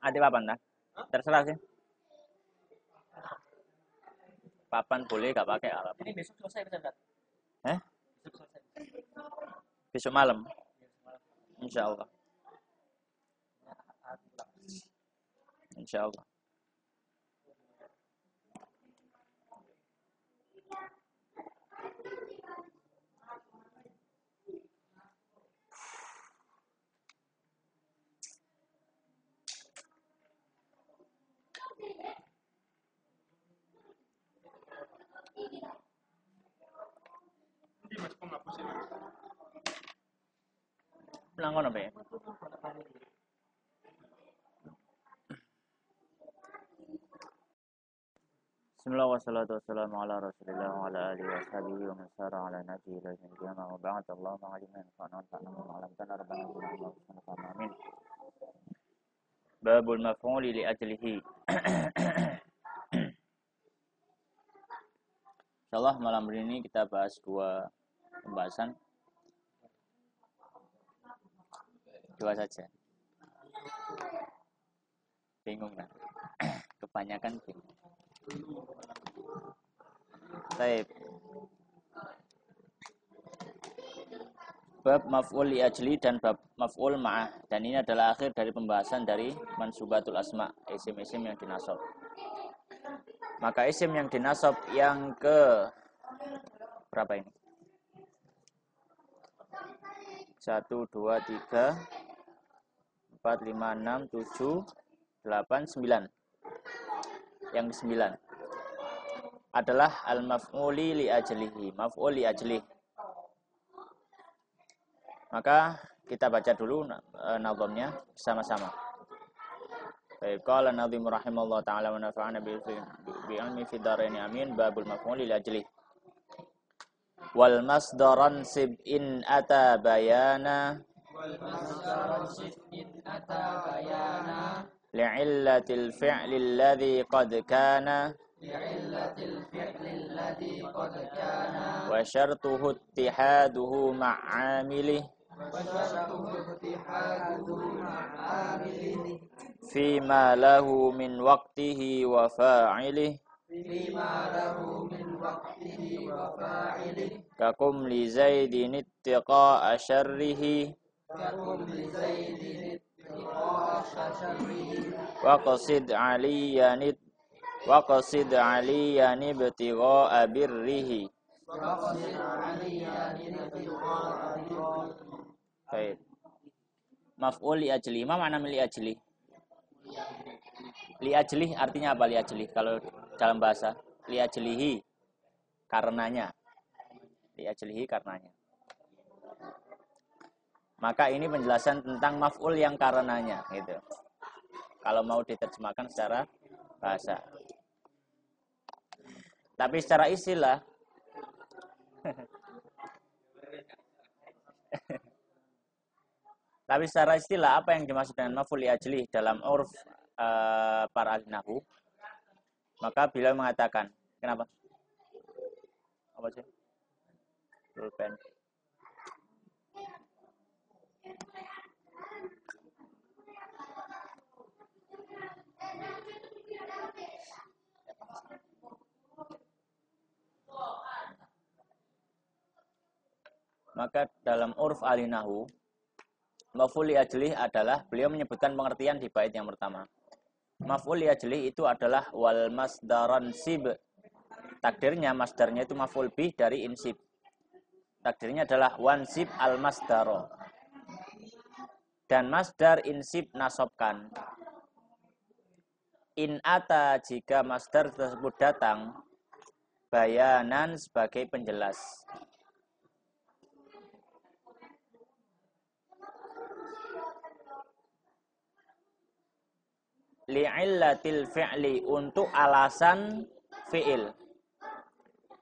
Ada papan dah? Terserah sih. Papan boleh gak pakai alat. Ini besok selesai Ustaz. Besok selesai. Besok malam. Insya Allah. Insya Allah. Melangkon apa ya? Bismillah wassalatu wassalamu ala rasulillah wa ala alihi wa sahbihi wa man sara ala nahjihi ila yaumil qiyamah wa ba'd. Allahumma alimna wa anfa'na bima 'allamtana rabbana wa amin. Babul maf'uli li ajlihi. Insyaallah malam ini kita bahas dua pembahasan. Dua saja. Bingung kan? Kebanyakan bingung. Baik. Bab maf'ul li ajli dan bab maf'ul ma'ah. Dan ini adalah akhir dari pembahasan dari mansubatul asma, isim-isim yang dinasab. Maka isim yang dinasab yang ke berapa ini? 1, 2, 3, 4, 5, 6, 7, 8, 9. Yang ke-9 adalah al-maf'uli li ajlihi, maf'ul li ajlihi. Maka kita baca dulu nazamnya sama-sama. Baik, qala an-nazim rahimallahu ta'ala wa nafa'ana bi ilmi fid dharain amin. Babul maf'uli li ajlihi. Wal masdaran sib in ata bayana li'illatil fi'li alladhi qad kana wa syartuhu ittihaduhu ma'amilih fima lahu min waqtihi wa fa'ilih kakum li zaidin ittiqa'a syarrihi waqsid aliyan ibtigha'a birrihi. Baik. Maf'ul li ajli. Ma makna li ajli? Li ajli artinya apa li ajli kalau dalam bahasa? Li ajlihi, karenanya. Li ajlihi, karenanya. Maka ini penjelasan tentang maf'ul yang karenanya gitu. Kalau mau diterjemahkan secara bahasa. Tapi secara istilah tapi secara istilah apa yang dimaksud dengan maf'ul li ajli dalam urf para ahli nahwu? Maka beliau mengatakan, kenapa? Apa sih? Pulpen. Maka dalam urf ahli nahwu, maf'ul li ajlih adalah, beliau menyebutkan pengertian di bait yang pertama. Maf'ul li ajlih itu adalah wal masdaran sib. Takdirnya, masdarnya itu maf'ul bih dari insib. Takdirnya adalah wansib al masdaro. Dan masdar insib nasobkan. In ata, jika masdar tersebut datang, bayanan sebagai penjelas. Li'illatil fi'li, untuk alasan fi'il.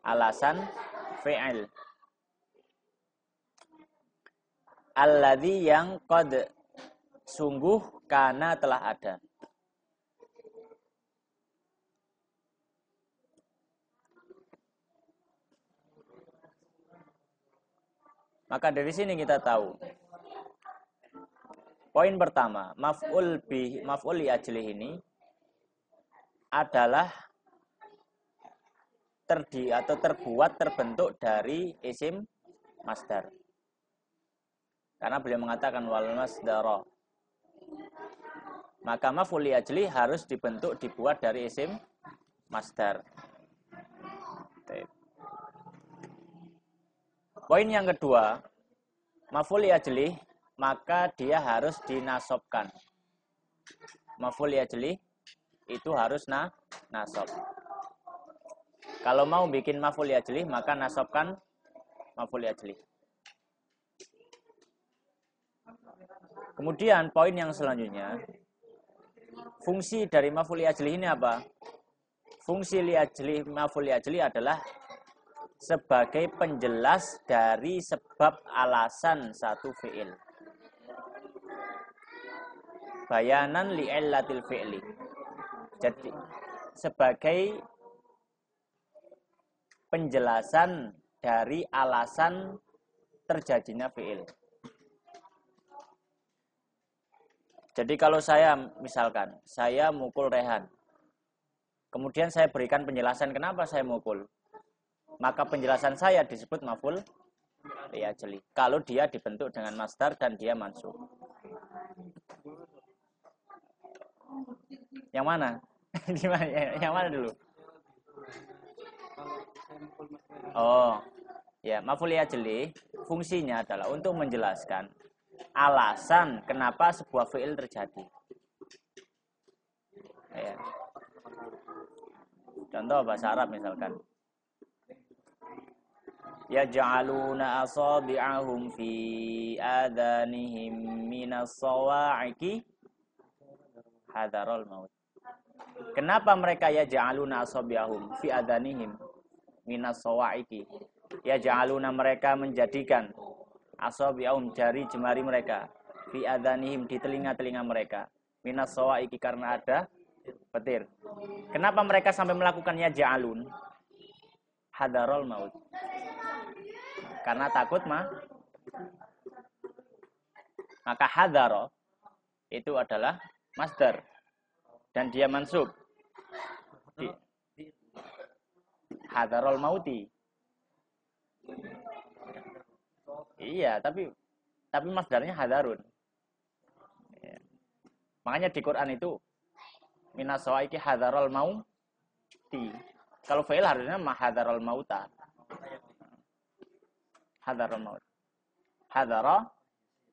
Alasan fi'il. Alladzi, yang qad, sungguh, kana, telah ada. Maka dari sini kita tahu Poin pertama, maf'ul li ajlih ini adalah terbuat terbentuk dari isim masdar. Karena beliau mengatakan wal masdara. Maka maf'ul li ajlih harus dibuat dari isim masdar. Poin yang kedua, maf'ul li ajlih maka dia harus dinasobkan. Maf'ul li ajlih itu harus nasab. Kalau mau bikin maf'ul li ajlih maka nasobkan maf'ul li ajlih. Kemudian poin yang selanjutnya, fungsi dari maf'ul li ajlih ini apa? Fungsi maf'ul li ajlih adalah sebagai penjelas dari sebab alasan satu fi'il. Bayanan li'illatil fi'li. Jadi sebagai penjelasan dari alasan terjadinya fi'il. Jadi kalau saya misalkan saya mukul Rehan, kemudian saya berikan penjelasan kenapa saya mukul, maka penjelasan saya disebut maf'ul li ajlih. Kalau dia dibentuk dengan masdar dan dia mansub. Yang mana? Yang mana dulu? Oh, ya, maf'ul li ajlih fungsinya adalah untuk menjelaskan alasan kenapa sebuah fi'il terjadi. Ya. Contoh bahasa Arab misalkan. Yaj'aluna asabi'ahum fi adanihim minas sawa'iqi hadarul maut. Kenapa mereka yaj'aluna asabi'ahum fi adanihim minas sawa'iqi? Yaj'aluna mereka menjadikan asabi'ahum jari jemari mereka fi adanihim di telinga-telinga mereka minas sawa'iqi karena ada petir. Kenapa mereka sampai melakukan yaj'alun? Hadarul maut. Karena takut maka hadaro itu adalah masdar dan dia mansub di hadarul mauti. Iya, tapi masdarnya hadarun. Ya. Makanya di Quran itu minas sawaiki hadarul mauti. Kalau fa'il harusnya hadarul mauta. Hadarul maut. Hadara,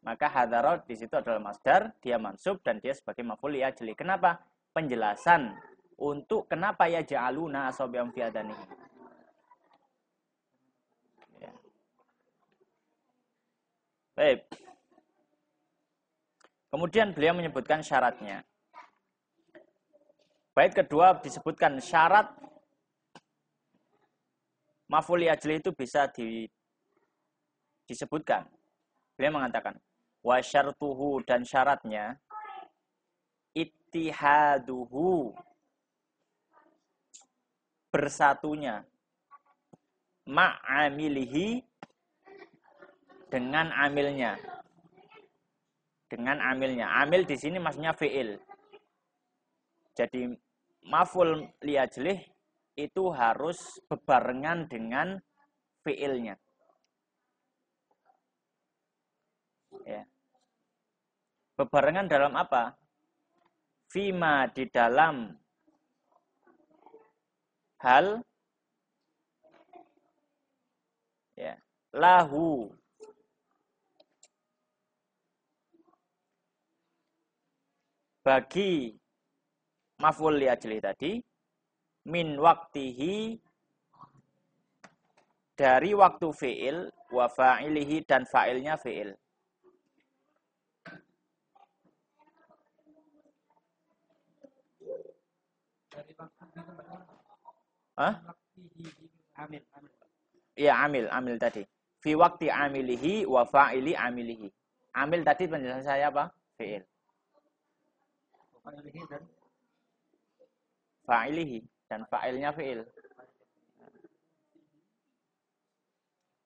maka hadara di situ adalah masdar, dia mansub dan dia sebagai maf'ul li ajli. Kenapa? Penjelasan untuk kenapa ya ja'aluna asabi'am fi adanihi. Ya. Baik. Kemudian beliau menyebutkan syaratnya. Bait kedua disebutkan syarat maf'ul li ajli itu bisa disebutkan. Beliau mengatakan wa syartuhu dan syaratnya ittihaduhu bersatunya ma'amilihi dengan amilnya. Dengan amilnya. Amil di sini maksudnya fi'il. Jadi maf'ul li ajlih itu harus bebarengan dengan fi'ilnya. Ya. Bebarengan dalam apa? Fima di dalam hal ya, lahu bagi maf'ul li ajlih tadi min waktihi dari waktu fi'il wa fa'ilihi dan fa'ilnya fi'il. Hah? Iya, amil tadi. Fi wakti amilihi wa fa'ili amilihi. Amil tadi penjelasan saya apa? Fi'il. Fa'ilihi dan fa'ilnya fi'il.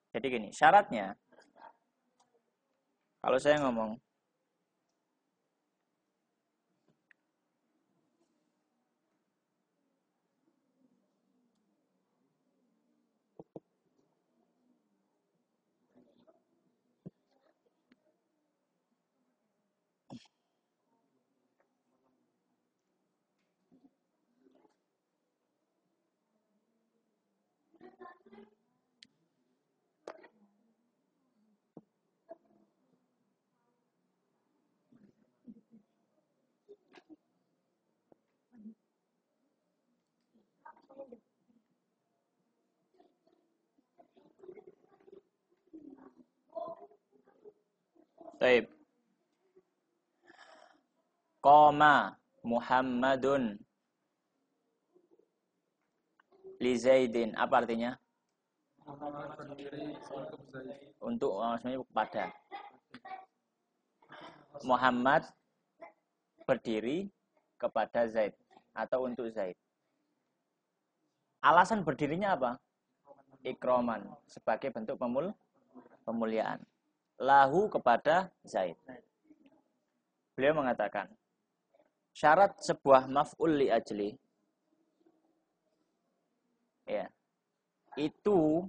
Jadi gini, syaratnya kalau saya ngomong Qoma Muhammadun li Zaidin. Apa artinya? Untuk maksudnya kepada. Muhammad berdiri kepada Zaid atau untuk Zaid. Alasan berdirinya apa? Ikroman, sebagai bentuk pemuliaan. Lahu kepada Zaid. Beliau mengatakan, syarat sebuah maf'ul li ajli, ya, itu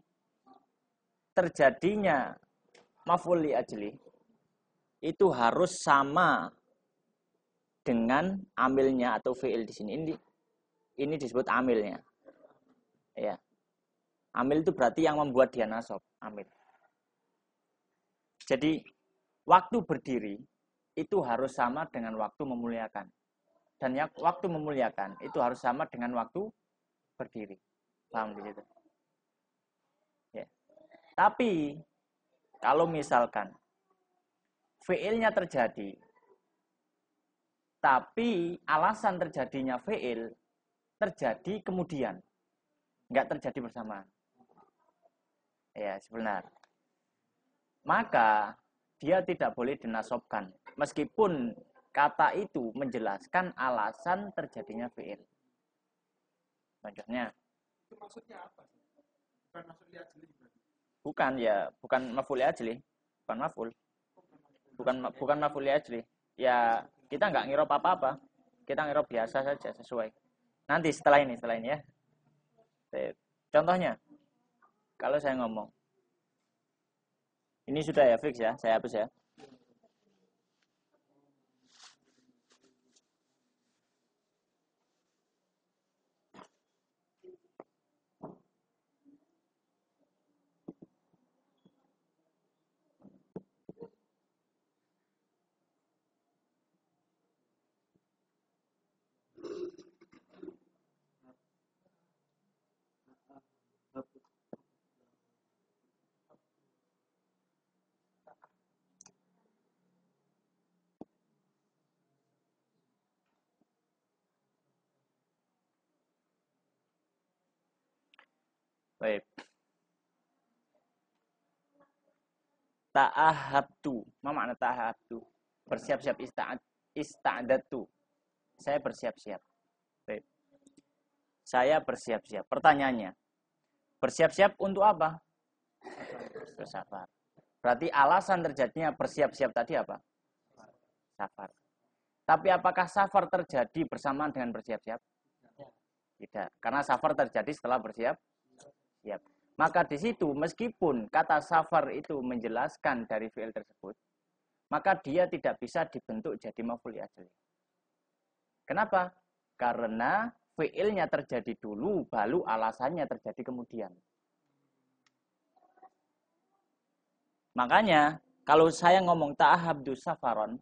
terjadinya maf'ul li ajli itu harus sama dengan amilnya atau fi'il di sini. Ini disebut amilnya. Ya. Amil itu berarti yang membuat dia nasab, amil. Jadi waktu berdiri itu harus sama dengan waktu memuliakan. Dan waktu memuliakan itu harus sama dengan waktu berdiri. Paham di situ? Ya. Tapi kalau misalkan fi'ilnya terjadi, tapi alasan terjadinya fi'il terjadi kemudian, nggak terjadi bersamaan. Ya, sebenarnya. Maka dia tidak boleh dinasobkan, meskipun kata itu menjelaskan alasan terjadinya fi'il. Contohnya. Itu maksudnya apa? Bukan maf'ul li ajli. Bukan, ya, bukan maf'ul li ajli, bukan maf'ul. Bukan maf'ul li ajli. Ya, kita nggak ngirob apa-apa. Kita ngirob biasa saja sesuai. Nanti setelah ini ya. Contohnya, kalau saya ngomong, ini sudah ya fix ya, saya hapus ya. Baik. Ta'ahabtu. Apa makna ta'ahabtu? Bersiap-siap, ista'adatu. Saya bersiap-siap. Baik. Saya bersiap-siap. Pertanyaannya, bersiap-siap untuk apa? Bersafar. Berarti alasan terjadinya bersiap-siap tadi apa? Safar. Tapi apakah safar terjadi bersamaan dengan bersiap-siap? Tidak. Karena safar terjadi setelah bersiap-siap. Maka di situ meskipun kata safar itu menjelaskan dari fi'il tersebut, maka dia tidak bisa dibentuk jadi maf'ul li ajli. Kenapa? Karena fi'ilnya terjadi dulu, baru alasannya terjadi kemudian. Makanya kalau saya ngomong ta'ahabdu safaron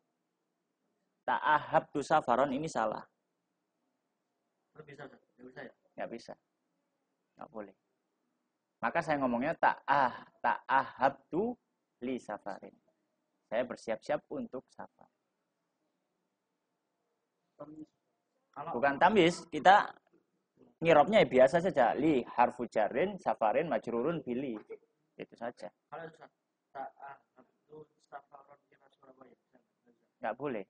ini salah. Nggak bisa. Nggak boleh. Maka saya ngomongnya ta'ahabdu li safarin. Saya bersiap-siap untuk safar. Bukan tamyiz, kita ngirobnya biasa saja. Li harfu jarrin, safarin, majrurun, bili. Itu saja. Kalau ta'ahabdu safaron kira Surabaya. Nggak boleh.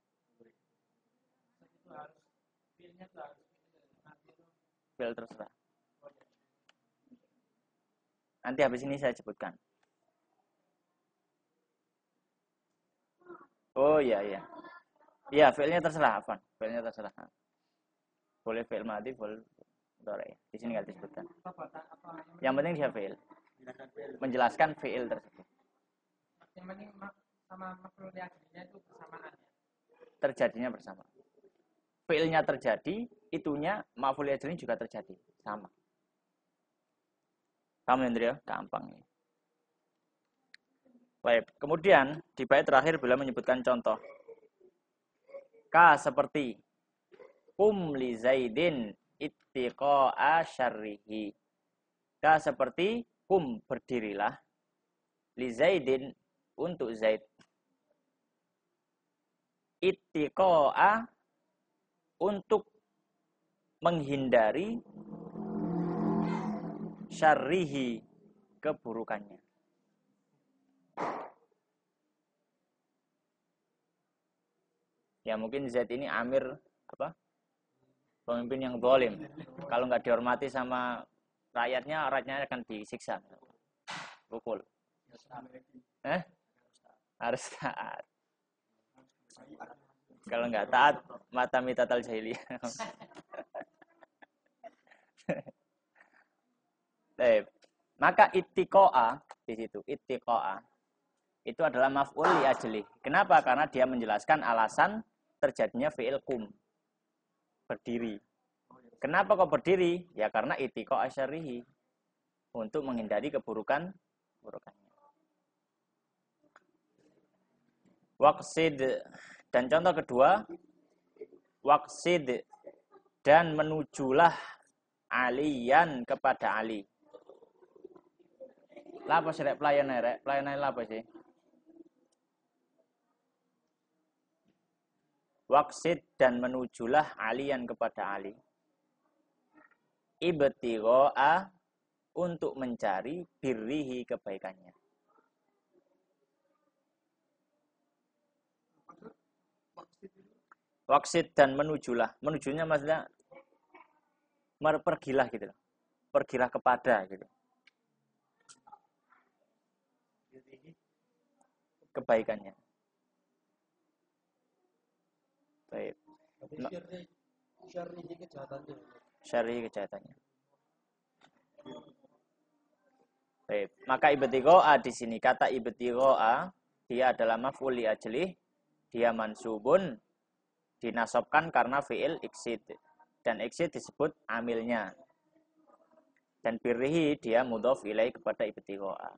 Fil terserah. Nanti habis ini saya sebutkan. Oh iya. Iya, fi'ilnya terserah, Afan. Fi'ilnya terserah. Boleh fi'il madhi, boleh mudhari. Di sini enggak disebutkan. Yang penting dia fi'il. Menjelaskan fi'il tersebut. Yang penting sama maf'ul li ajlinya itu bersamaan. Terjadinya bersama. Fi'ilnya terjadi, itunya maf'ul li ajlinya juga terjadi, sama. Paham Hendrio? Gampang ya. Baik, kemudian di bait terakhir beliau menyebutkan contoh. Ka seperti li Zaidin ittiqa'a syarrihi. Ka seperti berdirilah li Zaidin untuk Zaid. Ittiqa'a untuk menghindari syarrihi, keburukannya. Ya mungkin Z ini amir apa? Pemimpin yang zalim. Kalau nggak dihormati sama rakyatnya akan disiksa. Pukul. Harus taat. Kalau nggak taat, mata mitatal jahiliyah. Maka ittiqo'a di situ, ittiqo'a itu adalah maf'ul li ajli. Kenapa? Karena dia menjelaskan alasan terjadinya fi'il qum, berdiri. Kenapa kok berdiri? Ya karena ittiqo'a syarrihi, untuk menghindari keburukannya. Waqsid, dan contoh kedua, waqsid, dan menujulah aliyan kepada Ali. Lapa sih rek pelayanan rek? Pelayanan lapa sih? Waqsid, dan menujulah aliyan kepada Ali. Ibtigha'a, untuk mencari birrihi, kebaikannya. Waqsid, dan menujulah. Menujunya maksudnya pergilah gitu. Pergilah kepada gitu. Kebaikannya. Baik. Syarrihi kejahatannya. Baik. Maka ibtigha'a di sini, kata ibtigha'a dia adalah maf'ul li ajlih, dia mansubun, dinasabkan karena fi'il iksid, dan iksid disebut amilnya. Dan birrihi dia mudhof ilaih kepada ibtigha'a.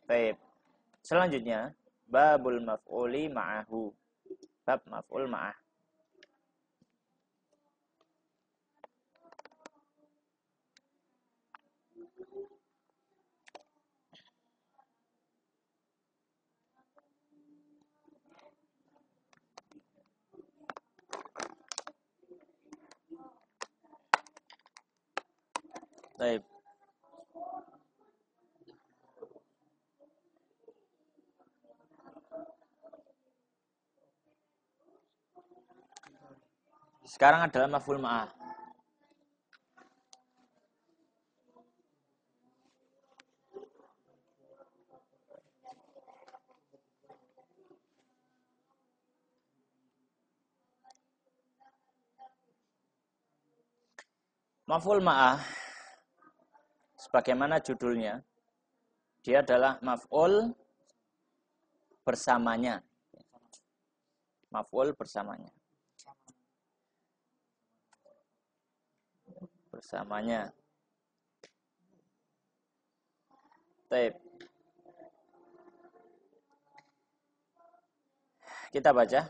Baik. Selanjutnya babul maf'uli ma'ahu. Bab maf'ul ma'ah. Baik. Sekarang adalah maf'ul ma'ah. Maf'ul ma'ah, sebagaimana judulnya, dia adalah maf'ul bersamanya. Maf'ul bersamanya. Bersamanya. Baik. Kita baca.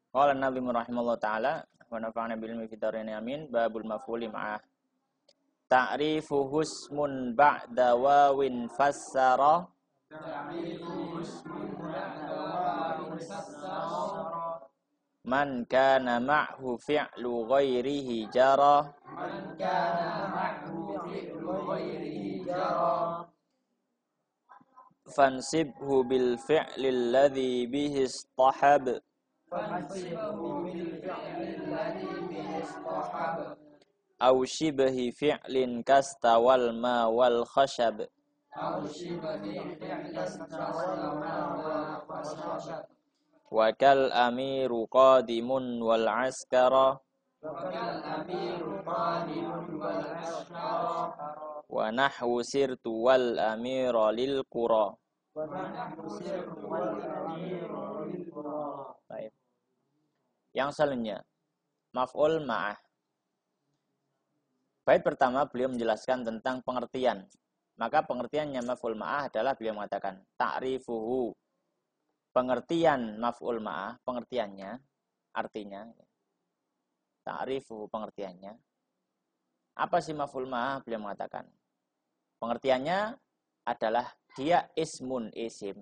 Qala Nabi rahimahullah ta'ala wa nafa'ana bil ilmi fid dharain amin. Babul maf'uli ma'ah. Ta'rifu husmun ba'da wawin fassara. Man kana ma'hu fi'lu ghairihi jara. Fansibhu bil fi'li alladhi bihi istahab. Aw shibhi fi'lin kastawal ma wal khashab. Wa kal amiru qadimun wal askara. Wa nahwu sirtu wal amira lil qura. Baik. Yang selanjutnya maf'ul ma'ah. Bait pertama beliau menjelaskan tentang pengertian. Maka pengertiannya maf'ul ma'ah adalah beliau mengatakan ta'rifuhu. Pengertian maf'ul ma'ah, pengertiannya, artinya ta'rifuhu, pengertiannya. Apa sih maf'ul ma'ah? Beliau mengatakan pengertiannya adalah dia ismun, isim.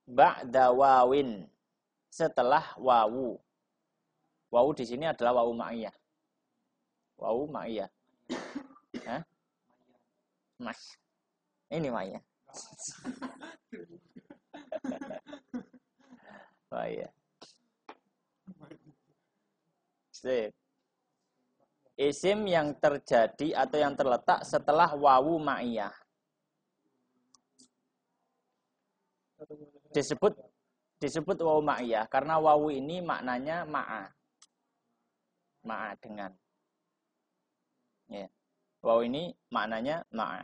ba'da wawin, setelah wawu. Wawu di sini adalah wawu ma'iyah. Wawu ma'iyah. Hah? Mas. Ini ma'iyah. Ma'iyah. Sip. Isim yang terjadi atau yang terletak setelah wawu ma'iyah. Disebut wawu ma'iyah karena wawu ini maknanya ma'a. Ma'a dengan. Ya. Wawu ini maknanya ma'a.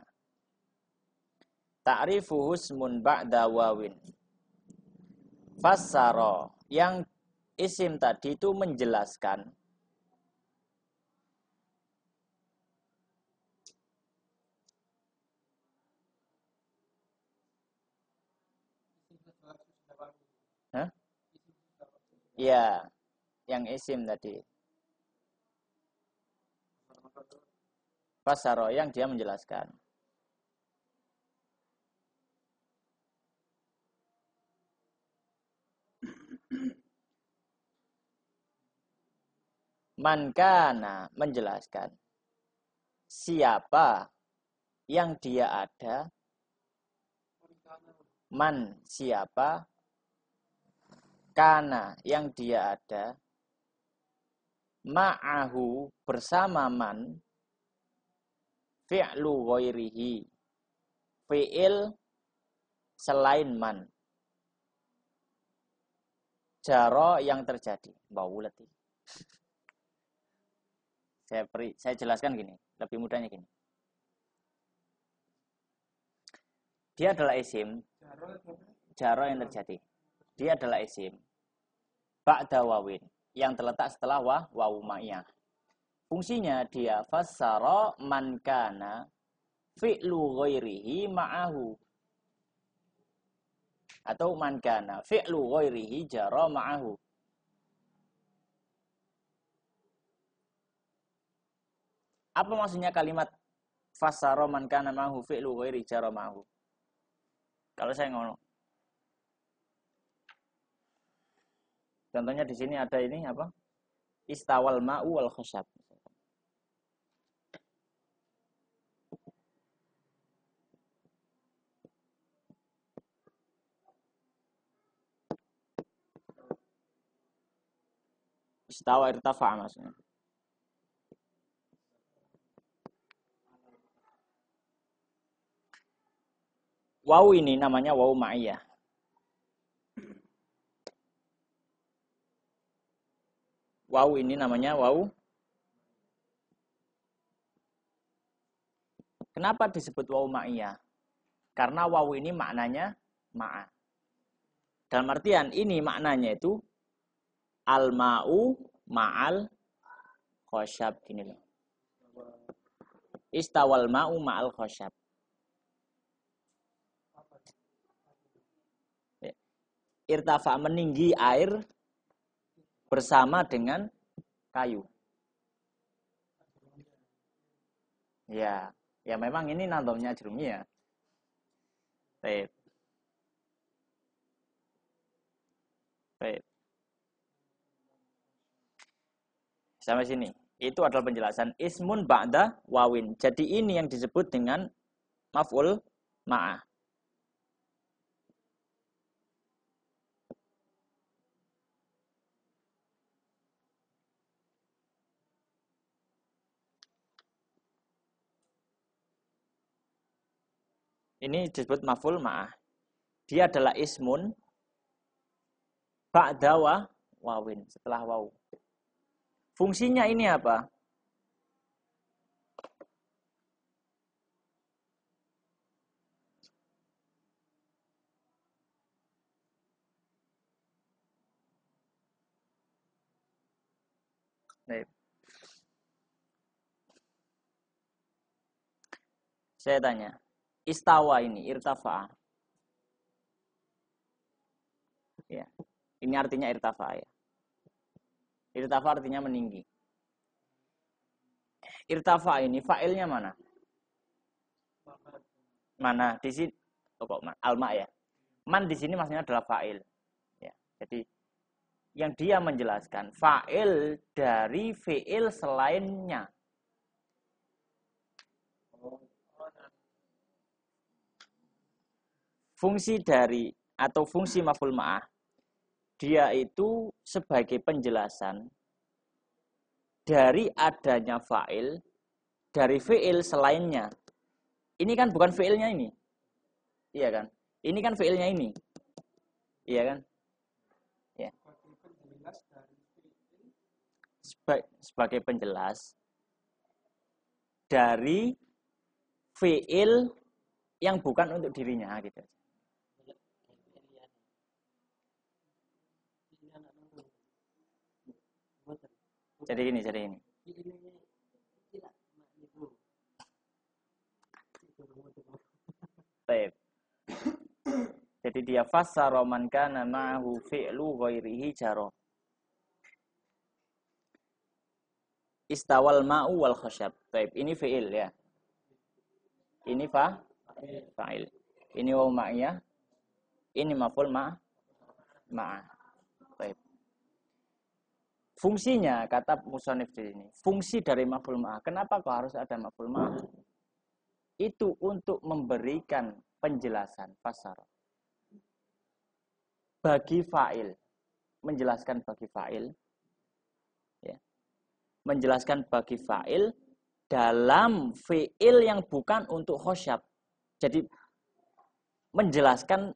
Ta'rifuhu ismun ba'da wawin. Fassara, yang isim tadi itu menjelaskan. Hah? Ya, yang isim tadi. Fassara, yang dia menjelaskan. Man kana, menjelaskan. Siapa yang dia ada. Man, siapa. Kana, yang dia ada. Ma'ahu, bersama man. Fi'lu ghairihi, fi'il selain man. Jaro, yang terjadi. Bau letih. Saya jelaskan gini, lebih mudahnya gini. Dia adalah isim. Jaro yang terjadi. Dia adalah isim. Ba'da wawin, yang terletak setelah wawu ma'iyah. Fungsinya dia fassara man kana fi'lu ghairihi ma'ahu. Atau man kana fi'lu ghairihi jara ma'ahu. Apa maksudnya kalimat fassara man kana ma'ahu fi'lu ghairi jara ma'ahu? Kalau saya ngomong. Contohnya di sini ada ini apa? Istawal ma'u wal khusyab. Istawa irtafa maksudnya. Wawu ini namanya wawu ma'iyah. Wawu ini namanya wawu. Kenapa disebut wawu ma'iyah? Karena wawu ini maknanya ma'a. Dalam artian ini maknanya itu al-ma'u ma'al khosyab. Gini loh. Istawal ma'u ma'al khosyab. Irtafa, meninggi air bersama dengan kayu. Ya memang ini nandomnya Ajrumiyah. Baik. Sampai sini. Itu adalah penjelasan ismun ba'da wawin. Jadi ini yang disebut dengan maf'ul ma'ah. Ini disebut maf'ul ma'ah. Dia adalah ismun ba'da wawin, setelah wawu. Fungsinya ini apa? Nih. Saya tanya, istawa ini, irtafa. Ya. Ini artinya irtafa ya. Irtafa artinya meninggi. Irtafa ini fa'ilnya mana? Mana? Di sini kok alma ya. Man di sini maksudnya adalah fa'il. Ya, jadi yang dia menjelaskan fa'il dari fi'il selainnya. Fungsi dari atau fungsi maf'ul ma'ah dia itu sebagai penjelasan dari adanya fa'il dari fi'il selainnya. Ini kan bukan fi'ilnya ini. Iya kan? Ini kan fi'ilnya ini. Iya kan? Ya. Sebagai penjelas dari fi'il yang bukan untuk dirinya gitu. Jadi ini. Baik. Jadi dia fassara man kana ma'ahu fi'lu ghairihi jaro. Istawal ma'u wal khasyab. Baik, ini fi'il ya. Ini fa'il. Ini waw ma'iyah. Ini maf'ul ma'ah. Baik. Fungsinya kata musannif di sini, fungsi dari maf'ul ma'ah. Kenapa kok harus ada maf'ul ma'ah? Itu untuk memberikan penjelasan fasar bagi fa'il, menjelaskan bagi fa'il, ya. Menjelaskan bagi fa'il dalam fi'il yang bukan untuk khosyab. Jadi menjelaskan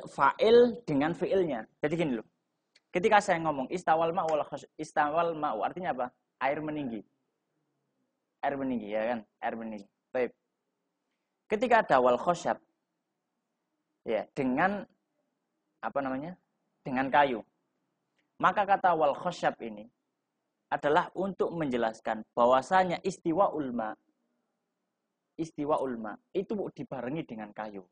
fa'il dengan fi'ilnya. Jadi gini loh. Ketika saya ngomong istawal ma'u artinya apa? Air meninggi. Air meninggi ya kan? Air meninggi. Baik. Ketika ada wal khosyab ya dengan apa namanya? Dengan kayu. Maka kata wal khosyab ini adalah untuk menjelaskan bahwasanya istiwa ulma itu dibarengi dengan kayu.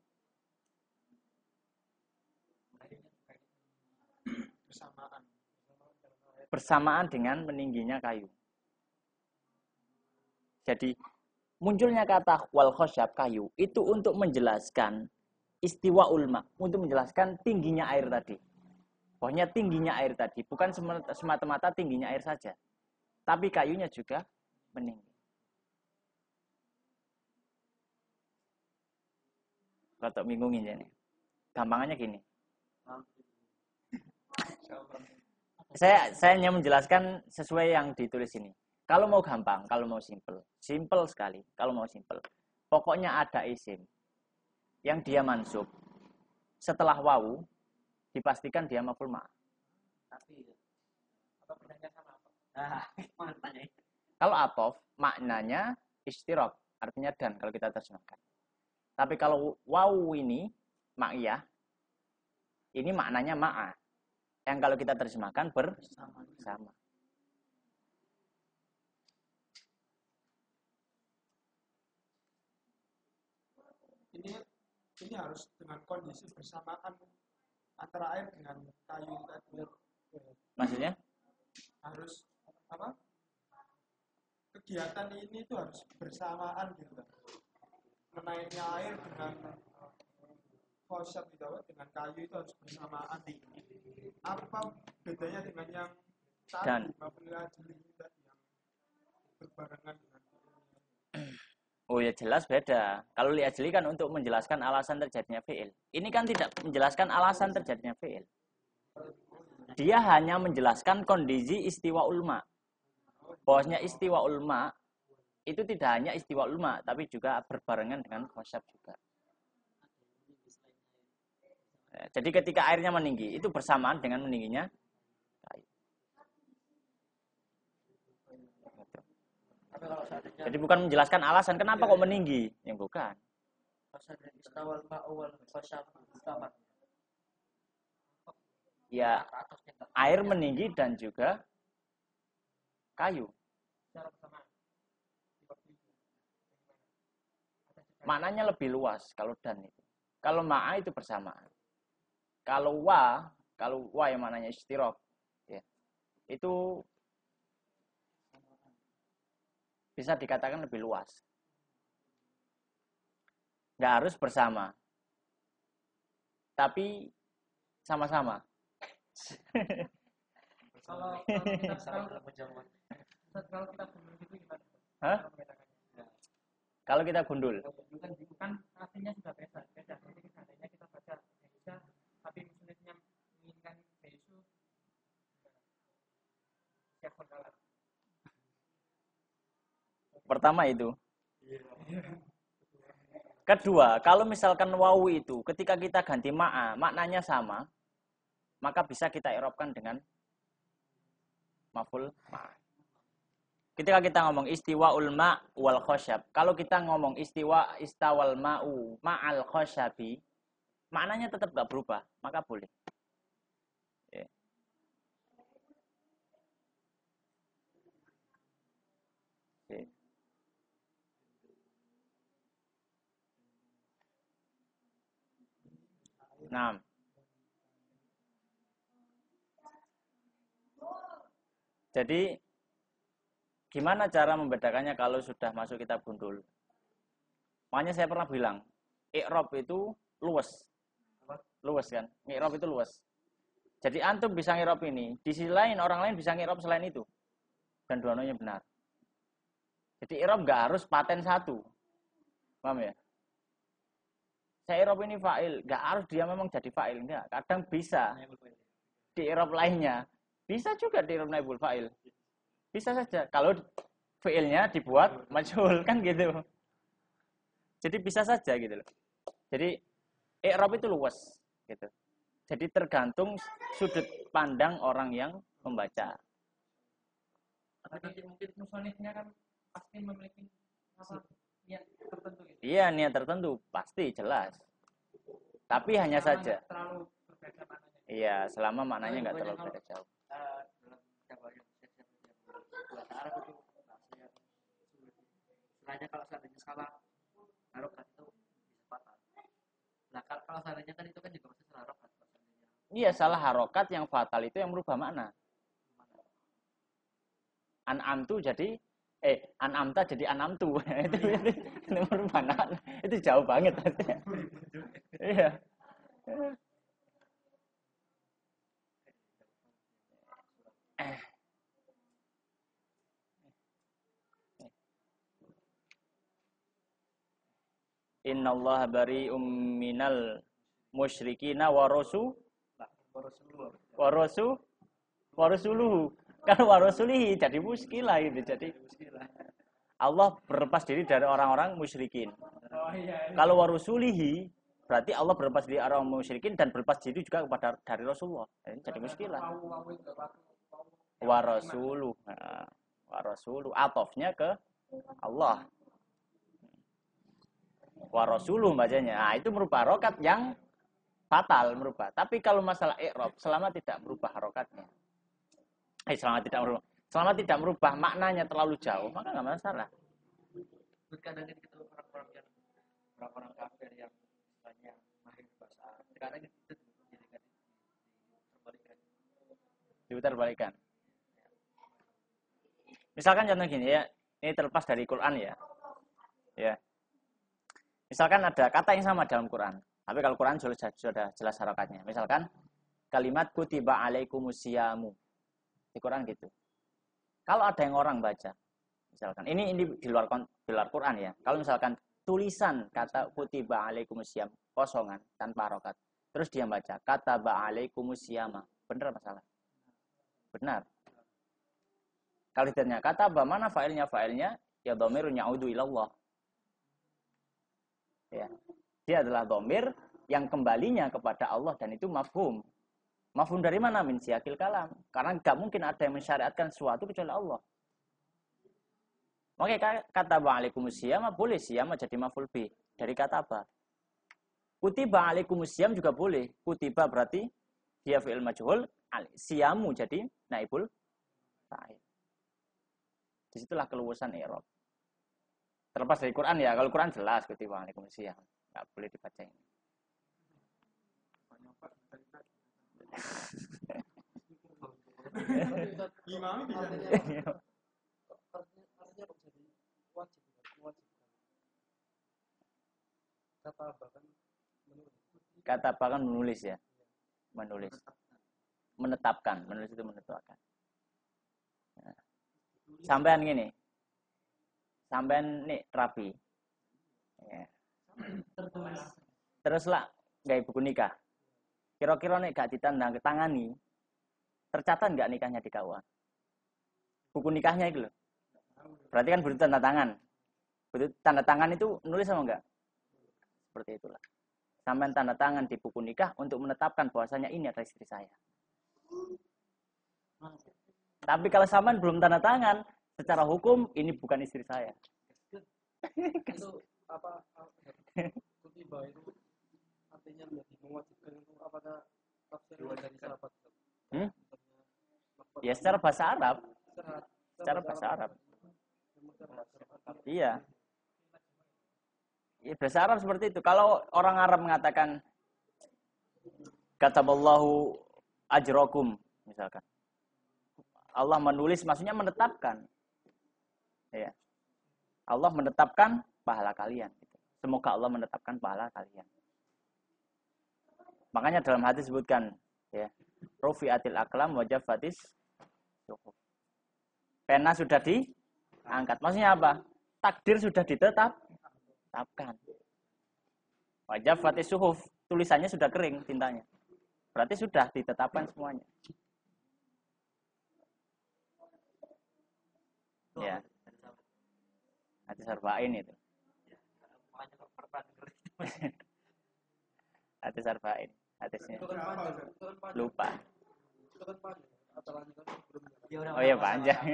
Bersamaan dengan meningginya kayu. Jadi munculnya kata wal khosyab kayu itu untuk menjelaskan istiwa ulma, untuk menjelaskan tingginya air tadi. Pokoknya tingginya air tadi bukan semata-mata tingginya air saja, tapi kayunya juga meninggi. Kalau bingungin ya nih. Gampangannya gini. Saya hanya menjelaskan sesuai yang ditulis ini. Kalau mau gampang, kalau mau simple sekali. Kalau mau simple, pokoknya ada isim yang dia mansub setelah wawu dipastikan dia maf'ul ma'ah. Tapi apa bedanya sama apa? Kalau atof maknanya istirok, artinya dan kalau kita terjemahkan. Tapi kalau wawu ini ma'iyah, ini maknanya ma'ah. Yang kalau kita terjemahkan bersama. Ini harus dengan kondisi bersamaan antara air dengan kayu tadi. Maksudnya? Harus apa? Kegiatan ini itu harus bersamaan gitu. Menaiknya air dengan khosyab gitu, dengan kayu itu harus bersamaan. Apa bedanya dengan yang tadi maf'ul ajli tadi yang berbarengan dengan Oh ya jelas beda. Kalau li ajli kan untuk menjelaskan alasan terjadinya fi'il. Ini kan tidak menjelaskan alasan terjadinya fi'il. Dia hanya menjelaskan kondisi istiwa ulma. Bahwasanya istiwa ulma itu tidak hanya istiwa ulma, tapi juga berbarengan dengan khosyab juga. Jadi ketika airnya meninggi, itu bersamaan dengan meningginya kayu. Jadi bukan menjelaskan alasan kenapa kok meninggi, yang bukan. Ya, air meninggi dan juga kayu. Maknanya lebih luas kalau dan itu. Kalau ma'a itu bersamaan. Kalau wa yang maknanya istirok, ya, itu bisa dikatakan lebih luas. Nggak harus bersama. tapi sama-sama. Kalau kita gundul gitu gimana? Hah? Kalau kita gundul. Kan artinya sudah beda. Jadi seandainya kita baca Indonesia, tapi musuhnya menginginkan Yesus, siapa kalah? Pertama itu. Kedua, kalau misalkan wawu itu ketika kita ganti ma'a, maknanya sama, maka bisa kita i'rabkan dengan maf'ul ma'. Ketika kita ngomong istiwa'ul ma' wal khosyab, kalau kita ngomong istawal ma'u ma'al khosyabi, maknanya tetap gak berubah, maka boleh. Ya. Ya. Nah, jadi gimana cara membedakannya kalau sudah masuk kitab gundul? Makanya saya pernah bilang, i'rab itu luwes. Luwes kan? I'rab itu luwes. Jadi antum bisa ngirab ini, di sisi lain orang lain bisa ngirab selain itu. Dan dua-duanya benar. Jadi i'rab nggak harus paten satu. Paham ya? Saya i'rab ini fa'il, nggak harus dia memang jadi fa'il, enggak. Kadang bisa di i'rab lainnya. Bisa juga di i'rab naibul fa'il. Bisa saja kalau fi'ilnya dibuat majhul kan gitu. Jadi bisa saja gitu loh. Jadi i'rab itu luas gitu. Jadi tergantung sudut pandang orang yang membaca. Tapi mungkin musonifnya kan pasti memiliki niat tertentu gitu. Iya, niat tertentu pasti jelas. Tapi hanya saja. Terlalu berbeda maknanya. Iya, selama maknanya nggak terlalu beda jauh. Dalam Jawa yang bahasa Arab itu bahasa yang sulit. Istilahnya kalau seandainya salah harokat itu bisa fatal. Nah kalau seandainya kan itu kan juga masih salah harokat. Iya, salah harokat yang fatal itu yang merubah makna. An'amtu jadi an'amta jadi an'amtu. itu merubah makna. Itu jauh banget. Iya. Innallaha bari'um minal musyrikina wa rasuluhu. Kan wa rasulihi jadi muskilah gitu. Jadi Allah berlepas diri dari orang-orang musyrikin. Kalau wa rasulihi berarti Allah berlepas diri dari orang musyrikin dan berlepas diri juga kepada dari Rasulullah. Ini jadi muskilah. Wa rasuluh. Wa rasuluh atofnya ke Allah. Wa rasuluh bacanya. Nah, itu merubah harokat yang fatal merubah. Tapi kalau masalah i'rab selama tidak merubah harokatnya. Selama tidak merubah maknanya terlalu jauh, maka enggak masalah. Kadang itu orang-orang kafir yang misalnya mahir bahasa Arab. Kadang itu dijadikan Diputar-balikan. Misalkan contoh gini ya, ini terlepas dari Quran ya. Ya. Misalkan ada kata yang sama dalam Quran, tapi kalau Quran sudah jelas harokatnya. Misalkan kalimat kutiba alaikumusyamu. Di Quran gitu. Kalau ada yang orang baca, misalkan ini di luar Quran ya. Kalau misalkan tulisan kata kutiba alaikumusyamu kosongan tanpa harokat, terus dia baca kataba alaikumusyama, benar masalah? Benar. Kalau ditanya kataba mana fa'ilnya? Fa'ilnya ya dhamirun ya'udu ilallah. Ya. Dia adalah dhamir yang kembalinya kepada Allah dan itu mafhum. Mafhum dari mana? Min siyaqil kalam. Karena enggak mungkin ada yang mensyariatkan sesuatu kecuali Allah. Makanya kataba alaikumusiyama boleh siyama jadi maf'ul bih dari kataba. Kutiba alaikumusiyam juga boleh. Kutiba berarti dia fi'il majhul, siyamu jadi naibul fa'il. Disitulah keluasan i'rab. Terlepas dari Quran ya, kalau Quran jelas kutiba alaikumusiyam. Enggak boleh dibaca ini. Gimana bisa? Artinya kok jadi wajib. Kata bahkan menurut kata bahkan menulis ya. Menulis. Menetapkan. Menulis itu menetapkan. Nah. Sampean gini. Sampean nih rapi. Ya. Terus lah gak buku nikah. Kira-kira nih gak ditangani, tercatat nggak nikahnya di KUA? Buku nikahnya itu loh. Berarti kan butuh tanda tangan. Butuh tanda tangan itu nulis sama enggak? Seperti itulah. Sampai tanda tangan di buku nikah untuk menetapkan bahwasanya ini adalah istri saya. Tapi kalau sampean belum tanda tangan, secara hukum ini bukan istri saya. Itu apa kutiba itu artinya menjadi mewajibkan itu apakah tafsir dari sahabat? Ya secara bahasa Arab. Secara bahasa Arab. Iya. Ya, bahasa Arab seperti itu. Kalau orang Arab mengatakan kataballahu ajrakum misalkan. Allah menulis maksudnya menetapkan. Ya. Allah menetapkan pahala kalian. Semoga Allah menetapkan pahala kalian. Makanya dalam hadis disebutkan ya, rufi'atil aqlam wa jaffatis suhuf. Pena sudah diangkat. Maksudnya apa? Takdir sudah ditetapkan. Wa jaffatis suhuf, tulisannya sudah kering tintanya. Berarti sudah ditetapkan semuanya. Ya. Hadis arba'in itu. Hadis arba'in. Hadisnya lupa. Oh ya panjang.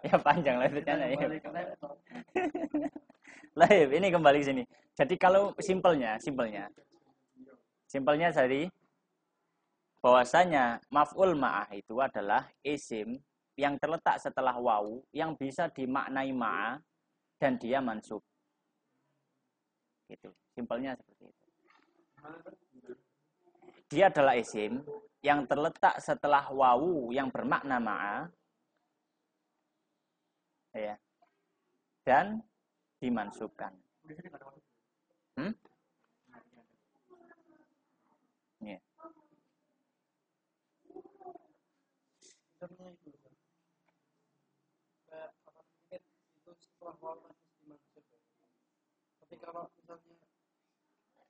Ya panjang lanjutnya ya. Laif, ini kembali ke sini. Jadi kalau simpelnya dari bahwasanya maf'ul ma'ah itu adalah isim yang terletak setelah wawu yang bisa dimaknai ma'a dan dia mansub. Gitu. Simpelnya seperti itu. Dia adalah isim yang terletak setelah wawu yang bermakna ma'a ya, dan dimansubkan. Ya. Tapi kalau misalnya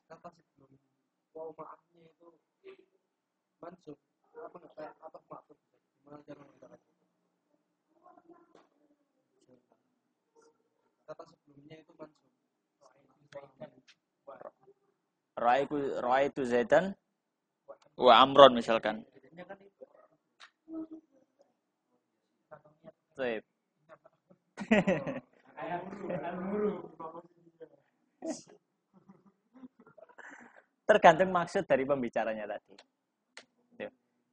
kata sebelum wow maafnya itu mansub apa nggak kayak apa maksud gimana cara menggunakan kata sebelumnya itu mansub Ra'aitu Zaidan wa Amron misalkan. Sip. Tergantung maksud dari pembicaranya tadi.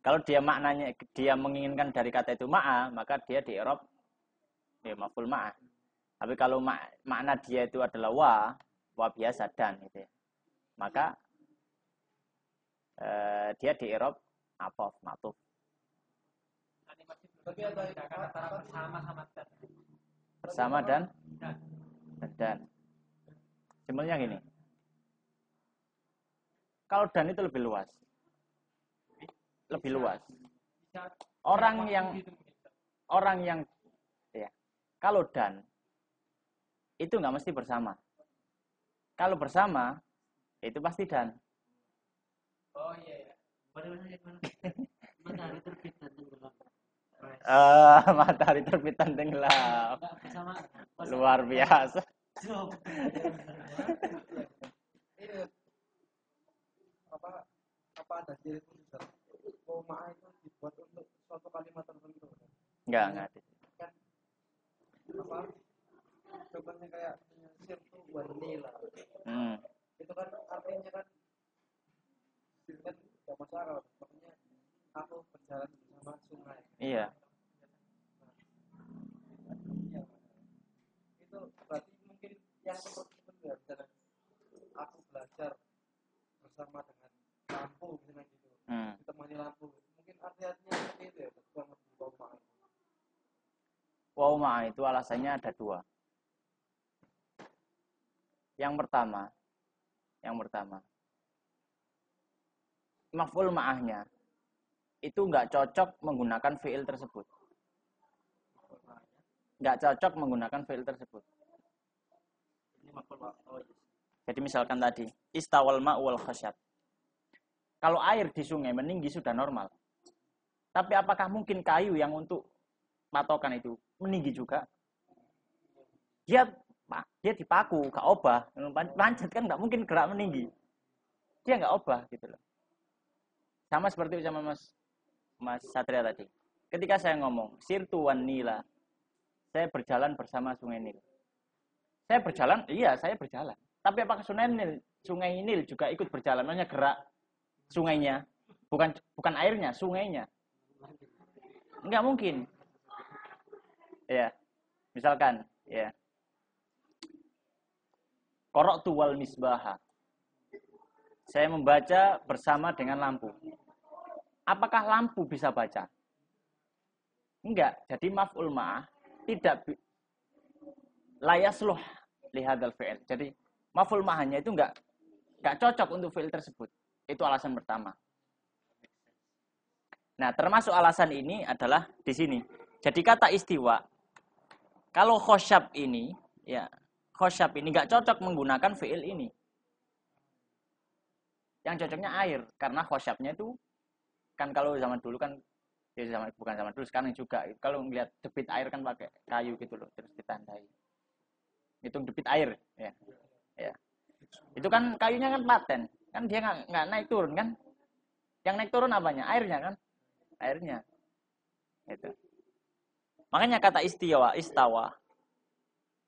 Kalau dia maknanya dia menginginkan dari kata itu ma'a, maka dia di i'rab ya maf'ul ma'a. Tapi kalau makna dia itu adalah wa biasa dan gitu ya. Maka dia di i'rab ataf ma'tuf. tapi ada kata Bersama dan. Simpelnya gini. Kalau dan itu lebih luas. Orang yang ya, kalau dan itu nggak mesti bersama. Kalau bersama itu pasti dan. oh iya matahari terbit dan tenggelam. Matahari terbit dan tenggelam. Luar biasa. apa ada ciri khusus koma itu dibuat untuk suatu kalimat tertentu? Enggak ada. Kan apa? Contohnya kayak sirtu wanila. Itu kan artinya kan tidak masalah. Makanya aku berjalan bersama sungai. Iya. Itu berarti mungkin yang seperti itu ya, misalnya aku belajar bersama dengan lampu misalnya gitu. Ditemani lampu. Mungkin artinya seperti itu ya, bukan wow. Wow ma'a itu alasannya ada dua. Yang pertama, maf'ul ma'ahnya itu nggak cocok menggunakan fi'il tersebut. Nggak cocok menggunakan fi'il tersebut. Ini maf'ul oh iya. Jadi misalkan tadi istawal ma'u wal khasyab. Kalau air di sungai meninggi sudah normal. Tapi apakah mungkin kayu yang untuk patokan itu meninggi juga? Dia dipaku, gak obah. Panjat kan nggak mungkin gerak meninggi. Dia nggak obah gitu loh. Sama seperti sama Mas Satria tadi. Ketika saya ngomong sirtu wan nila, saya berjalan bersama sungai Nil. Saya berjalan, iya saya berjalan. Tapi apakah sungai Nil juga ikut berjalan? Maksudnya gerak sungainya, bukan airnya, sungainya. Enggak mungkin. Ya. Misalkan, ya. Qara'tu wal misbaha. Saya membaca bersama dengan lampu. Apakah lampu bisa baca? Enggak. Jadi maf'ul ma'ah tidak la yasluh li hadzal fi'il. Jadi maf'ul ma'ahnya itu enggak cocok untuk fi'il tersebut. Itu alasan pertama. Nah, termasuk alasan ini adalah di sini. Jadi kata istiwa, kalau khosyab ini, ya khosyab ini nggak cocok menggunakan fi'il ini. Yang cocoknya air, karena khosyabnya itu kan kalau zaman dulu kan, ya bukan zaman dulu sekarang juga. Kalau ngelihat debit air kan pakai kayu gitu loh, terus ditandai. Hitung debit air, ya. Itu kan kayunya kan paten, kan dia nggak naik turun kan? Yang naik turun apanya? Airnya kan? Airnya. Itu. Makanya kata istawa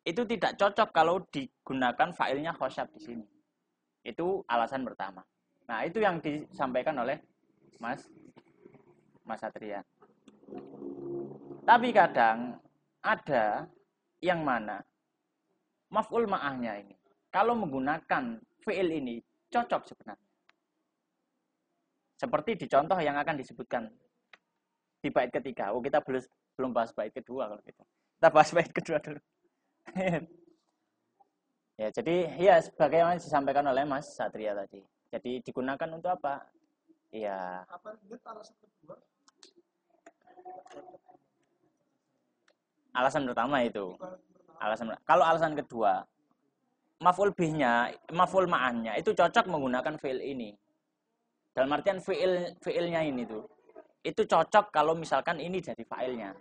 itu tidak cocok kalau digunakan fa'ilnya khosyab di sini. Itu alasan pertama. Nah, itu yang disampaikan oleh Mas Satria. Tapi kadang ada yang mana maf'ul ma'ahnya ini kalau menggunakan fi'il ini cocok sebenarnya. Seperti di contoh yang akan disebutkan di bait ketiga. Oh, kita belum bahas bait kedua kalau gitu. Kita bahas bait kedua dulu. Ya, jadi ya sebagaimana disampaikan oleh Mas Satria tadi. Jadi digunakan untuk apa? Ya. Apa itu alasan kedua? Alasan pertama itu. Kalau alasan kedua, maf'ul bihnya, maf'ul ma'annya itu cocok menggunakan fi'il ini. Dalam artian fi'ilnya ini tuh itu cocok kalau misalkan ini jadi fa'ilnya.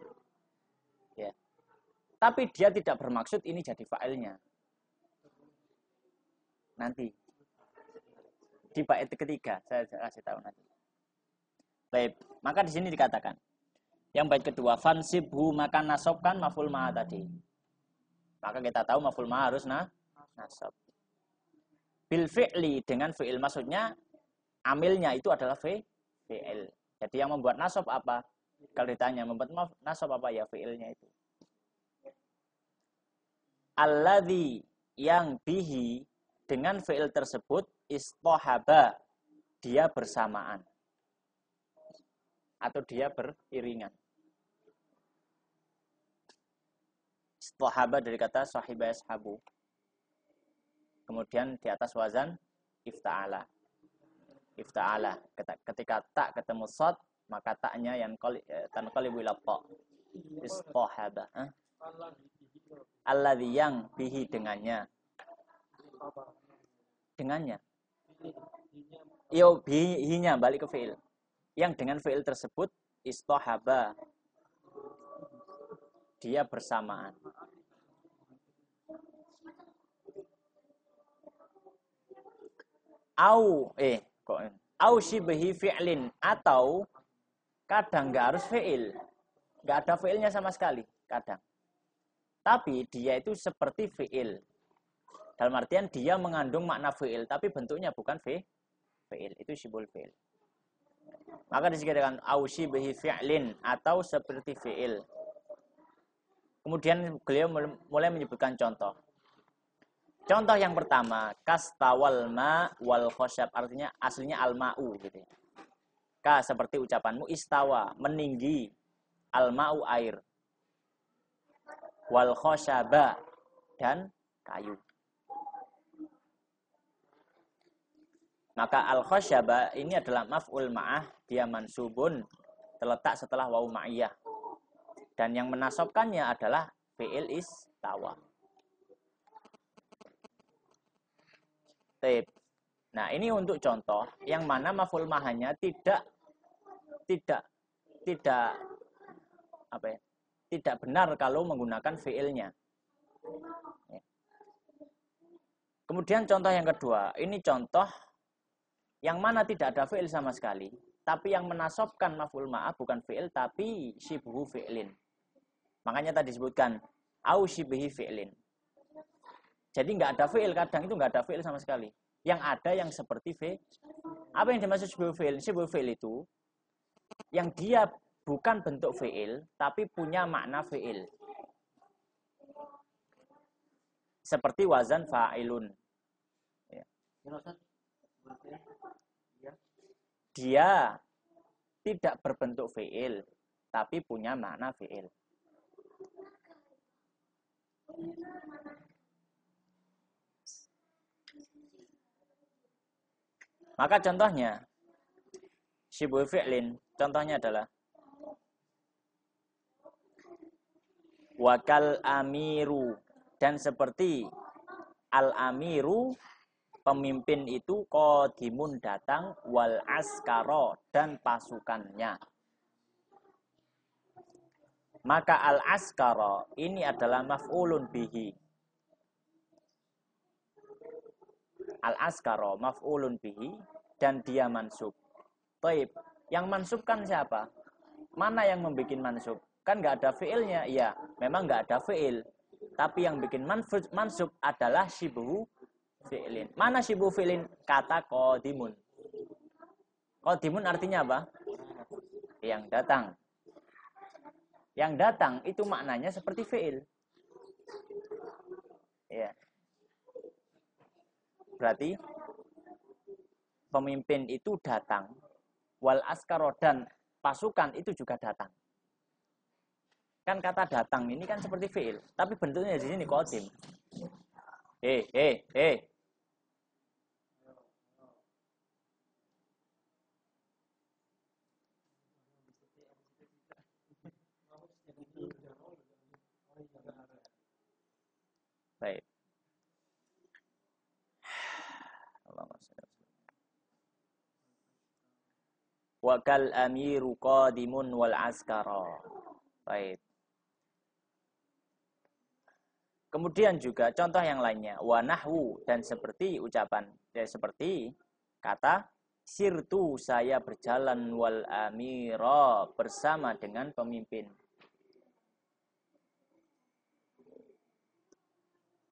Ya. Tapi dia tidak bermaksud ini jadi fa'ilnya. Nanti di bait ketiga saya kasih tahu nanti. Baik, maka di sini dikatakan yang bait kedua fansibhu, maka nasabkan maf'ul ma tadi. Maka kita tahu maf'ul ma harus nasab. Bil fi'li, dengan fi'il, maksudnya amilnya itu adalah fi'il. Jadi yang membuat nasab apa? Kalau ditanya membuat nasab apa, ya fi'ilnya itu. Alladzi, yang bihi, dengan fi'il tersebut istahaba, dia bersamaan atau dia beriringan. Istahaba dari kata sahiba yashabu. Kemudian di atas wazan ifta'ala. Ifta'ala. Ketika tak ketemu sod, maka taknya yang tanqalibu ila ta. Istahaba. Alladzi, yang bihi, dengannya. Dengannya. Yo, bihinya balik ke fi'il. Yang dengan fi'il tersebut istahaba, dia bersamaan. Au shibhi fi'lin, atau kadang nggak harus fi'il, nggak ada fi'ilnya sama sekali kadang, tapi dia itu seperti fi'il, dalam artian dia mengandung makna fi'il tapi bentuknya bukan fi'il, itu shibul fi'il. Maka disebutkan au shibhi fi'lin, atau seperti fi'il. Kemudian beliau mulai menyebutkan contoh. Contoh yang pertama, kastawal ma wal khosyab, artinya aslinya al-ma'u gitu ya. Ka, seperti ucapanmu, istawa, meninggi, al-ma'u, air, wal khosyaba, dan kayu. Maka al-khasyaba ini adalah maf'ul ma'ah, dia mansubun, terletak setelah wawu ma'iyah. Dan yang menasabkannya adalah fi'il istawa. Tip. Nah, ini untuk contoh yang mana maf'ul ma'ahnya tidak apa ya? Tidak benar kalau menggunakan fi'ilnya. Ya. Kemudian contoh yang kedua, ini contoh yang mana tidak ada fi'il sama sekali, tapi yang menasabkan maf'ul ma'ah bukan fi'il tapi syibhu fi'lin. Makanya tadi disebutkan au syibhi fi'lin. Jadi nggak ada fi'il, kadang itu nggak ada fi'il sama sekali. Yang ada yang seperti fi'il. Apa yang dimaksud syibhu fi'il? Syibhu fi'il itu yang dia bukan bentuk fi'il tapi punya makna fi'il. Seperti wazan fa'ilun. Ya. Dia tidak berbentuk fi'il tapi punya makna fi'il. Maka contohnya syibhu fi'lin, contohnya adalah wakal amiru, dan seperti al-amiru, pemimpin itu, qadimun datang, wal askaro, dan pasukannya. Maka al-askaro ini adalah maf'ulun bihi. Al-askaro maf'ulun bihi dan dia mansub. Taib. Yang mansubkan siapa? Mana yang membuat mansub? Kan nggak ada fi'ilnya. Iya, memang nggak ada fi'il. Tapi yang bikin mansub adalah syibhu fi'lin. Mana syibhu fi'lin? Kata qadimun. Qadimun artinya apa? Yang datang. Yang datang itu maknanya seperti fi'il. Ya. Berarti pemimpin itu datang, wal askaro, dan pasukan itu juga datang. Kan kata datang ini kan seperti fi'il, tapi bentuknya di sini qadim. Baik. Wakal amiru qadimun wal askara. Baik. Kemudian juga contoh yang lainnya, wa nahwu, dan seperti ucapan, ya, seperti kata sirtu, saya berjalan, wal amira, bersama dengan pemimpin.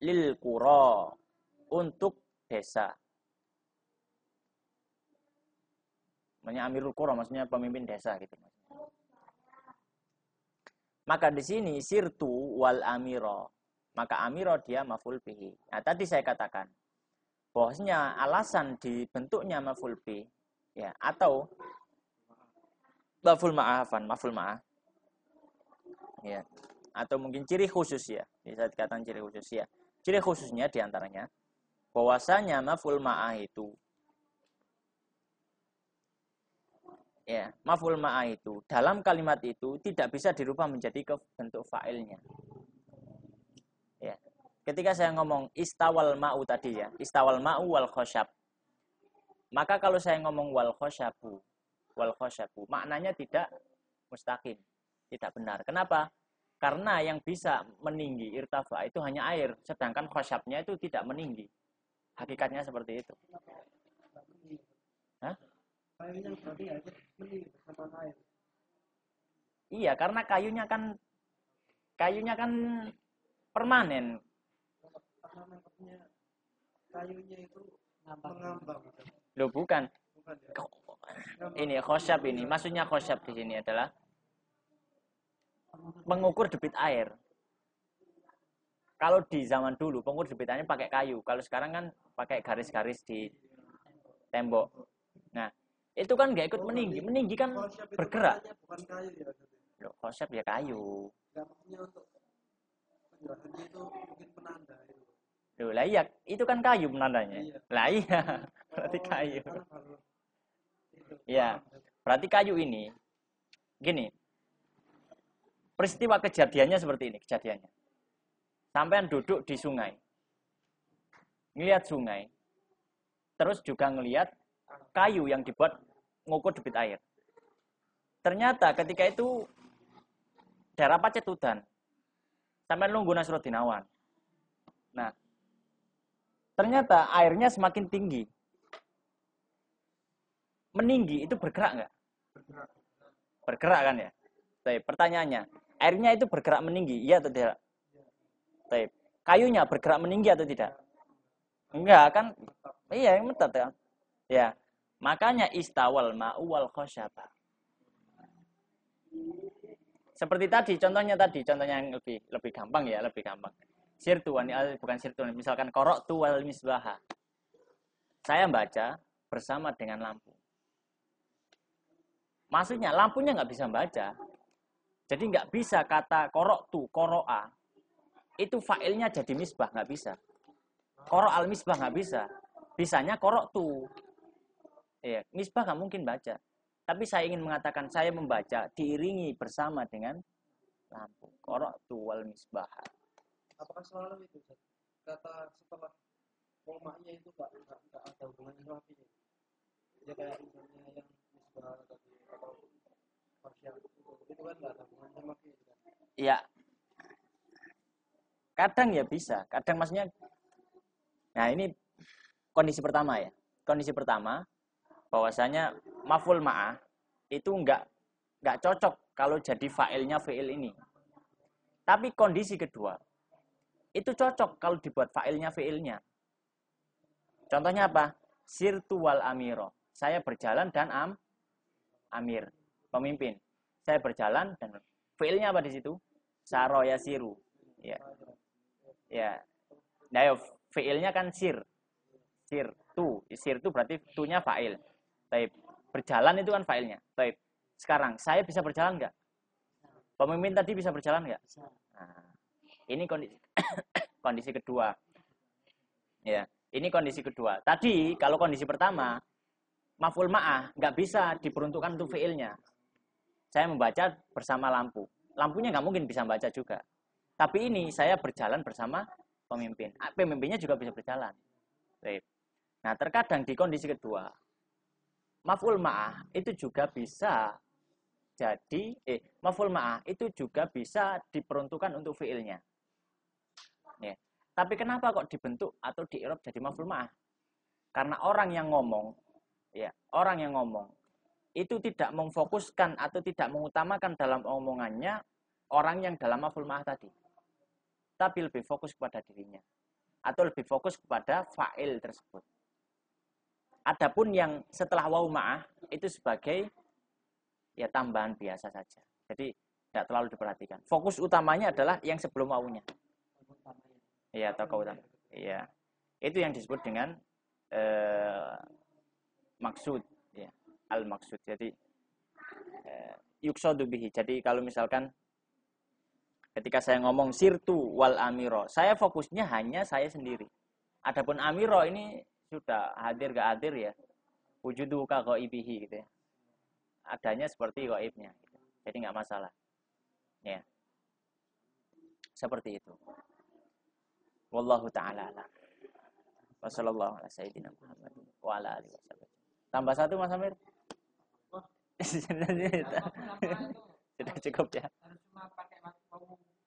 Lil qura, untuk desa. Maksudnya amirul qura, maksudnya pemimpin desa gitu. Maka di sini sirtu wal amira, maka amiro dia maf'ul bihi. Nah, tadi saya katakan bahwasanya alasan dibentuknya maf'ul bihi, ya, atau maf'ul ma'ah, ya, atau mungkin ciri khusus, ya, bisa dikatakan ciri khusus, ya. Ciri khususnya diantaranya bahwasanya maf'ul ma'ah itu, ya, maf'ul ma'ah itu dalam kalimat itu tidak bisa dirubah menjadi bentuk fa'ilnya. Ya. Ketika saya ngomong istawal ma'u tadi, ya, istawal ma'u wal khosyab, maka kalau saya ngomong wal khosyabu, maknanya tidak mustaqim, tidak benar. Kenapa? Karena yang bisa meninggi irtafa itu hanya air, sedangkan khosyabnya itu tidak meninggi. Hakikatnya seperti itu. Hah? Iya, karena kayunya kan permanen. Kayunya itu mengambang. Loh, bukan. Ini khosyab ini. Maksudnya khosyab di sini adalah mengukur debit air. Kalau di zaman dulu pengukur debit airnya pakai kayu. Kalau sekarang kan pakai garis-garis di tembok. Nah, itu kan nggak ikut meninggi. Meninggi kan bergerak. Bukan kayu ya. Loh, khosyab ya kayu. Maksudnya untuk penjelasannya itu mungkin penanda itu. Loh, lah iya, itu kan kayu penandanya. Iya. Lah iya, berarti kayu. Kan baru itu. Ya, berarti kayu ini gini. Peristiwa kejadiannya seperti ini, kejadiannya. Sampean duduk di sungai. Ngelihat sungai. Terus juga ngelihat kayu yang dibuat ngukur debit air. Ternyata ketika itu daerah pacet udan. Sampean nunggu Nasruddin Dinawan. Nah, ternyata airnya semakin tinggi. Meninggi itu bergerak nggak? Bergerak. Bergerak kan ya? Baik, pertanyaannya, airnya itu bergerak meninggi, iya atau tidak? Baik, kayunya bergerak meninggi atau tidak? Enggak kan? Iya, yang mentat ya. Ya, makanya istawal ma'u wal khosyaba. Seperti tadi, contohnya yang lebih gampang ya, lebih gampang. Sirtuan, bukan sirtuan, misalkan qara'tu wal misbaha. Saya baca bersama dengan lampu. Maksudnya lampunya nggak bisa baca. Jadi nggak bisa kata qara'tu, qara'a. Itu failnya jadi misbah, nggak bisa. Qara'al misbah nggak bisa. Bisanya qara'tu. Ya, misbah nggak mungkin baca. Tapi saya ingin mengatakan saya membaca diiringi bersama dengan lampu. Qara'tu wal misbah. Apakah selalu itu Ustaz? Kata setelah komanya itu nggak ada hubungannya sama fi'il? Ya kayak misalnya yang misbah tadi atau parsial itu kan nggak ada hubungannya sama fi'il kan? Ya, kadang ya bisa. Kadang maksudnya, nah ini kondisi pertama ya. Kondisi pertama, bahwasanya maf'ul ma'ah itu nggak cocok kalau jadi fa'ilnya fi'il ini. Tapi kondisi kedua, itu cocok kalau dibuat fa'ilnya fi'ilnya. Contohnya apa? Sirtu wal amiro. Saya berjalan dan amir, pemimpin. Saya berjalan dan fi'ilnya apa di situ? Saro yasiru. Ya. Ya. Nah, fi'ilnya kan sir. Sir tu berarti tunya fa'il. Baik. Berjalan itu kan fa'ilnya. Baik. Sekarang saya bisa berjalan enggak? Pemimpin tadi bisa berjalan enggak? Nah, ini kondisi kedua. Ya, ini kondisi kedua. Tadi kalau kondisi pertama, maf'ul ma'ah nggak bisa diperuntukkan untuk fi'ilnya. Saya membaca bersama lampu. Lampunya nggak mungkin bisa membaca juga. Tapi ini saya berjalan bersama pemimpin. Pemimpinnya juga bisa berjalan. Baik. Nah, terkadang di kondisi kedua, maf'ul ma'ah itu juga bisa jadi maf'ul ma'ah itu juga bisa diperuntukkan untuk fi'ilnya. Ya. Tapi kenapa kok dibentuk atau di-i'rab jadi maf'ul ma'ah? Karena orang yang ngomong itu tidak memfokuskan atau tidak mengutamakan dalam omongannya orang yang dalam maf'ul ma'ah tadi. Tapi lebih fokus kepada dirinya atau lebih fokus kepada fa'il tersebut. Adapun yang setelah wawu ma'ah itu sebagai ya tambahan biasa saja. Jadi tidak terlalu diperhatikan. Fokus utamanya adalah yang sebelum wawunya. Iya, tokoh utama. Iya. Itu yang disebut dengan maksud, ya. Al-maksud. Jadi yuksadu bihi. Jadi kalau misalkan ketika saya ngomong sirtu wal amiro, saya fokusnya hanya saya sendiri. Adapun amiro ini sudah hadir gak hadir ya. Wujudu ka ghaibihi gitu ya. Adanya seperti ghaibnya gitu. Jadi nggak masalah. Ya. Seperti itu. Wallahu ta'ala a'lam. Wassallallahu ala sayyidina Muhammad wa ala alihi wasallam. Tambah satu Mas Amir. Sudah cukup ya.